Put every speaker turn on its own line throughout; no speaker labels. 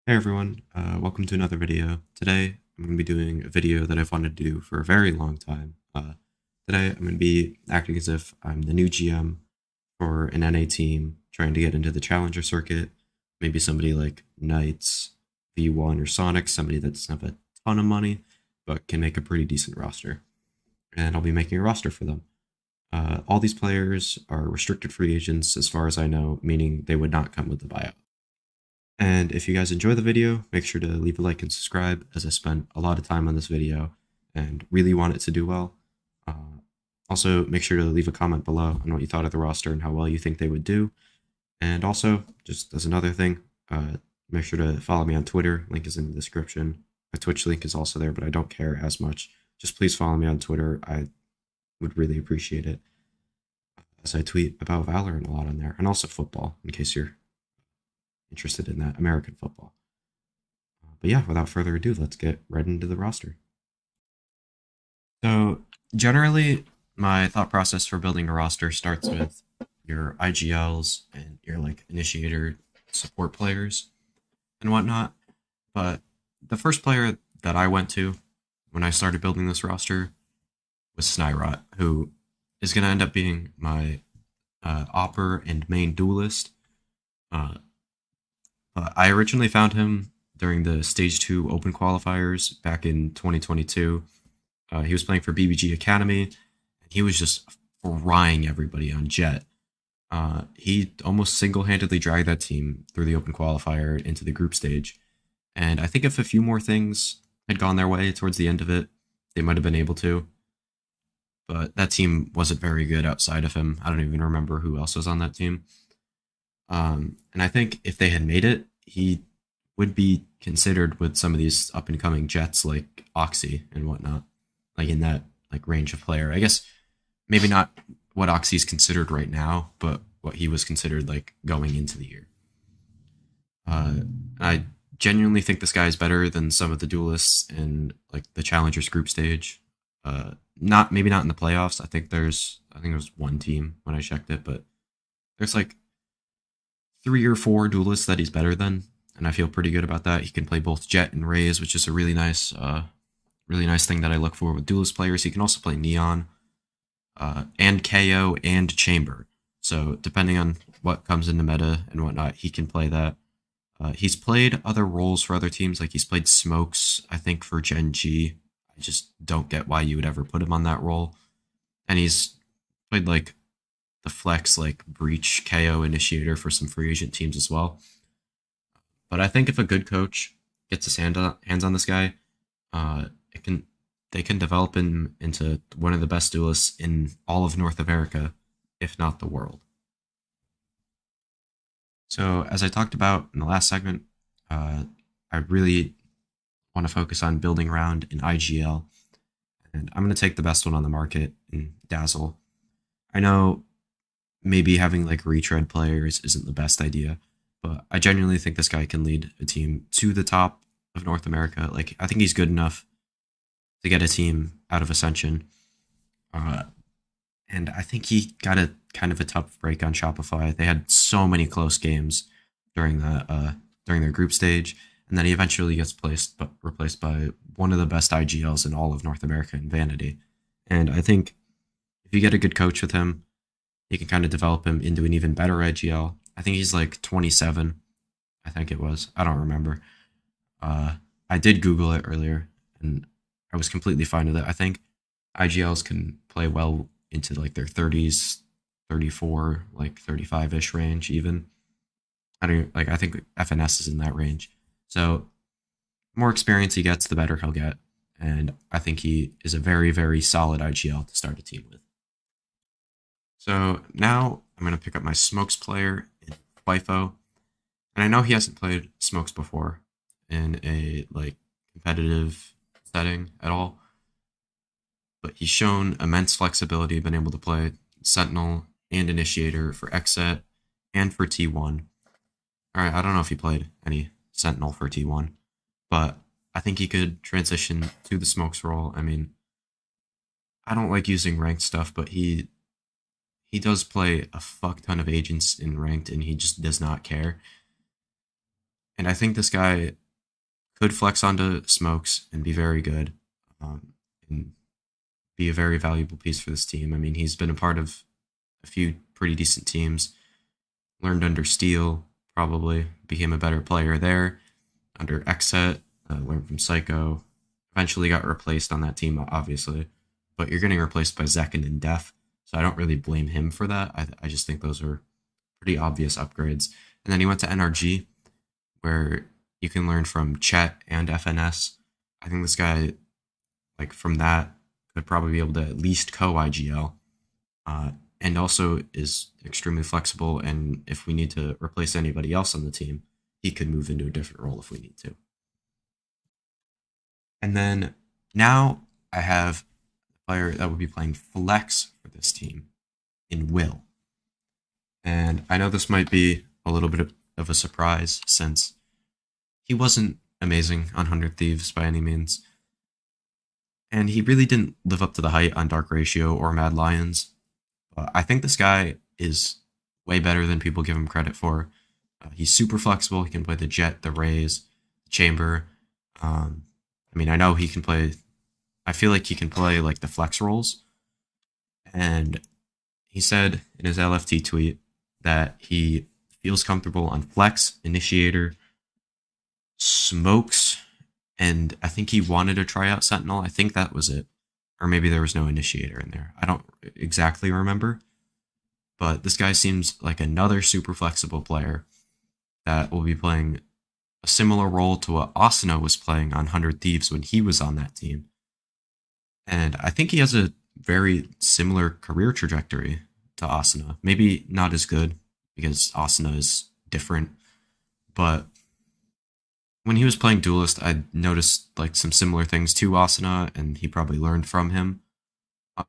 Hey everyone, welcome to another video. Today I'm going to be doing a video that I've wanted to do for a very long time. Today I'm going to be acting as if I'm the new GM for an NA team trying to get into the Challenger circuit. Maybe somebody like Knights, V1, or Sonic, somebody that doesn't have a ton of money but can make a pretty decent roster. And I'll be making a roster for them. All these players are restricted free agents as far as I know, meaning they would not come with the buyout. And if you guys enjoy the video, make sure to leave a like and subscribe, as I spent a lot of time on this video and really want it to do well. Also, make sure to leave a comment below on what you thought of the roster and how well you think they would do. And also, just as another thing, make sure to follow me on Twitter. Link is in the description. My Twitch link is also there, but I don't care as much. Just please follow me on Twitter. I would really appreciate it, as I tweet about Valorant a lot on there, and also football, in case you're interested in that, American football. But yeah, without further ado, let's get right into the roster. So generally, my thought process for building a roster starts with your IGLs and your like initiator support players and whatnot. But the first player that I went to when I started building this roster was Snyrot, who is going to end up being my Opper and main duelist. I originally found him during the Stage 2 Open qualifiers back in 2022. He was playing for BBG Academy, and he was just frying everybody on Jett. He almost single-handedly dragged that team through the Open qualifier into the group stage. And I think if a few more things had gone their way towards the end of it, they might have been able to. But that team wasn't very good outside of him. I don't even remember who else was on that team. And I think if they had made it, he would be considered with some of these up and coming Jets like Oxy and whatnot, like in that like range of player. I guess maybe not what Oxy's considered right now, but what he was considered like going into the year. I genuinely think this guy is better than some of the duelists in like the Challengers group stage. Maybe not in the playoffs. I think there's one team when I checked it, but there's like 3 or 4 duelists that he's better than, and I feel pretty good about that. He can play both Jett and Raze, which is a really nice thing that I look for with duelist players. He can also play Neon, and KO and Chamber. So depending on what comes into meta and whatnot, he can play that. He's played other roles for other teams, like he's played Smokes, I think, for Gen G. I just don't get why you would ever put him on that role. And he's played like the flex, like Breach, KO, Initiator for some free agent teams as well. But I think if a good coach gets his hands on this guy, they can develop him into one of the best duelists in all of North America, if not the world. So as I talked about in the last segment, I really want to focus on building around an IGL, and I'm going to take the best one on the market in Dazzle. I know maybe having like retread players isn't the best idea, but I genuinely think this guy can lead a team to the top of North America. Like, I think he's good enough to get a team out of Ascension. And I think he got a kind of a tough break on Shopify. They had so many close games during their group stage, and then he eventually gets replaced by one of the best IGLs in all of North America in Vanity. And I think if you get a good coach with him, you can kind of develop him into an even better IGL. I think he's like 27. I think it was. I don't remember. I did Google it earlier, and I was completely fine with it. I think IGLs can play well into like their 30s, 34, like 35-ish range even. I think FNS is in that range. So the more experience he gets, the better he'll get. And I think he is a very, very solid IGL to start a team with. So now I'm going to pick up my Smokes player in FIFO. And I know he hasn't played Smokes before in a like competitive setting at all. But he's shown immense flexibility, been able to play Sentinel and Initiator for XSET and for T1. Alright, I don't know if he played any Sentinel for T1, but I think he could transition to the Smokes role. I mean, I don't like using ranked stuff, but he does play a fuck ton of agents in ranked, and he just does not care. And I think this guy could flex onto Smokes and be very good, and be a very valuable piece for this team. I mean, he's been a part of a few pretty decent teams, learned under Steel, probably became a better player there, under Xset, learned from Psycho, eventually got replaced on that team, obviously, but you're getting replaced by Zekin and Def, so I don't really blame him for that. I just think those are pretty obvious upgrades. And then he went to NRG, where you can learn from Chet and FNS. I think this guy, like from that, could probably be able to at least co-IGL, and also is extremely flexible. And if we need to replace anybody else on the team, he could move into a different role if we need to. And then now I have a player that would be playing flex for this team in Will. And I know this might be a little bit of a surprise since he wasn't amazing on 100 Thieves by any means. And he really didn't live up to the hype on Dark Ratio or Mad Lions. But I think this guy is way better than people give him credit for. He's super flexible. He can play the Jet, the Raze, the Chamber. I mean, I know he can play... I feel like he can play like the flex roles. And he said in his LFT tweet that he feels comfortable on Flex, Initiator, Smokes, and I think he wanted to try out Sentinel. I think that was it. Or maybe there was no Initiator in there. I don't exactly remember. But this guy seems like another super flexible player that will be playing a similar role to what Asuna was playing on 100 Thieves when he was on that team. And I think he has a very similar career trajectory to Asuna. Maybe not as good because Asuna is different, but when he was playing Duelist, I noticed like some similar things to Asuna, and he probably learned from him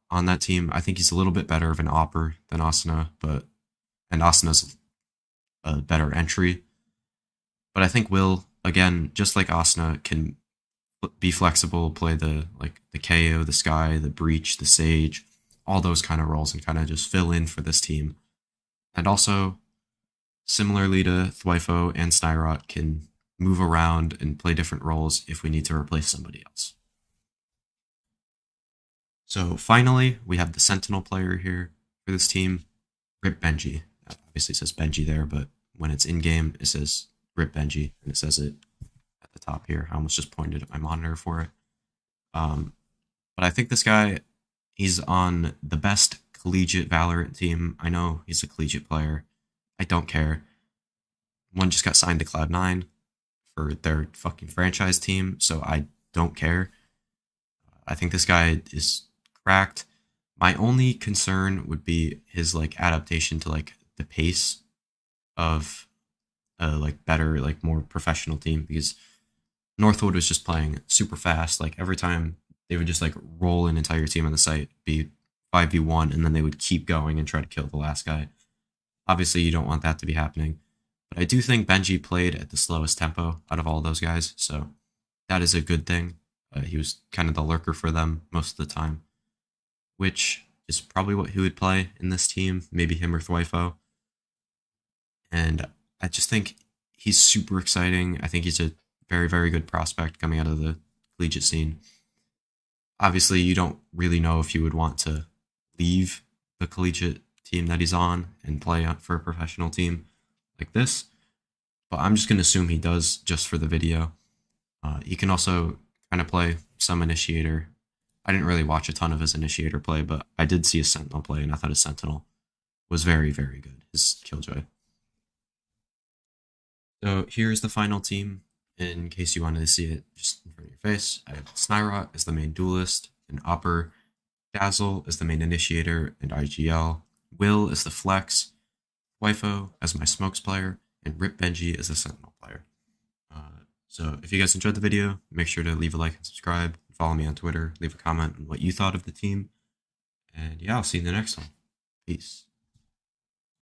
on that team. I think he's a little bit better of an opper than Asuna, and Asuna's a better entry. But I think Will, again, just like Asuna, can be flexible, play the KO, the Sky, the Breach, the Sage, all those kind of roles, and kind of just fill in for this team. And also, similarly to Thwyfo and Snyrot, can move around and play different roles if we need to replace somebody else. So finally, we have the Sentinel player here for this team, Rip Benji. That obviously says Benji there, but when it's in-game, it says Rip Benji, and it says it at the top here. I almost just pointed at my monitor for it. But I think this guy, he's on the best collegiate Valorant team. I know he's a collegiate player. I don't care. One just got signed to Cloud9 for their fucking franchise team, so I don't care. I think this guy is cracked. My only concern would be his like adaptation to like the pace of a like better, like more professional team, because Northwood was just playing super fast. Like every time they would just like roll an entire team on the site, be 5v1, and then they would keep going and try to kill the last guy. Obviously, you don't want that to be happening. But I do think Benji played at the slowest tempo out of all those guys, so that is a good thing. He was kind of the lurker for them most of the time, which is probably what he would play in this team, maybe him or Thwyfo. And I just think he's super exciting. I think he's a very, very good prospect coming out of the collegiate scene. Obviously, you don't really know if you would want to leave the collegiate team that he's on and play for a professional team like this, but I'm just going to assume he does just for the video. He can also kind of play some Initiator. I didn't really watch a ton of his Initiator play, but I did see a Sentinel play, and I thought his Sentinel was very, very good, his Killjoy. So here's the final team, in case you wanted to see it just in front of your face. I have Snyrot as the main Duelist, and Opper. Dazzle as the main Initiator and IGL. Will as the Flex. Thwyfo as my Smokes player, and Rip Benji as the Sentinel player. So if you guys enjoyed the video, make sure to leave a like and subscribe. Follow me on Twitter. Leave a comment on what you thought of the team. And yeah, I'll see you in the next one. Peace.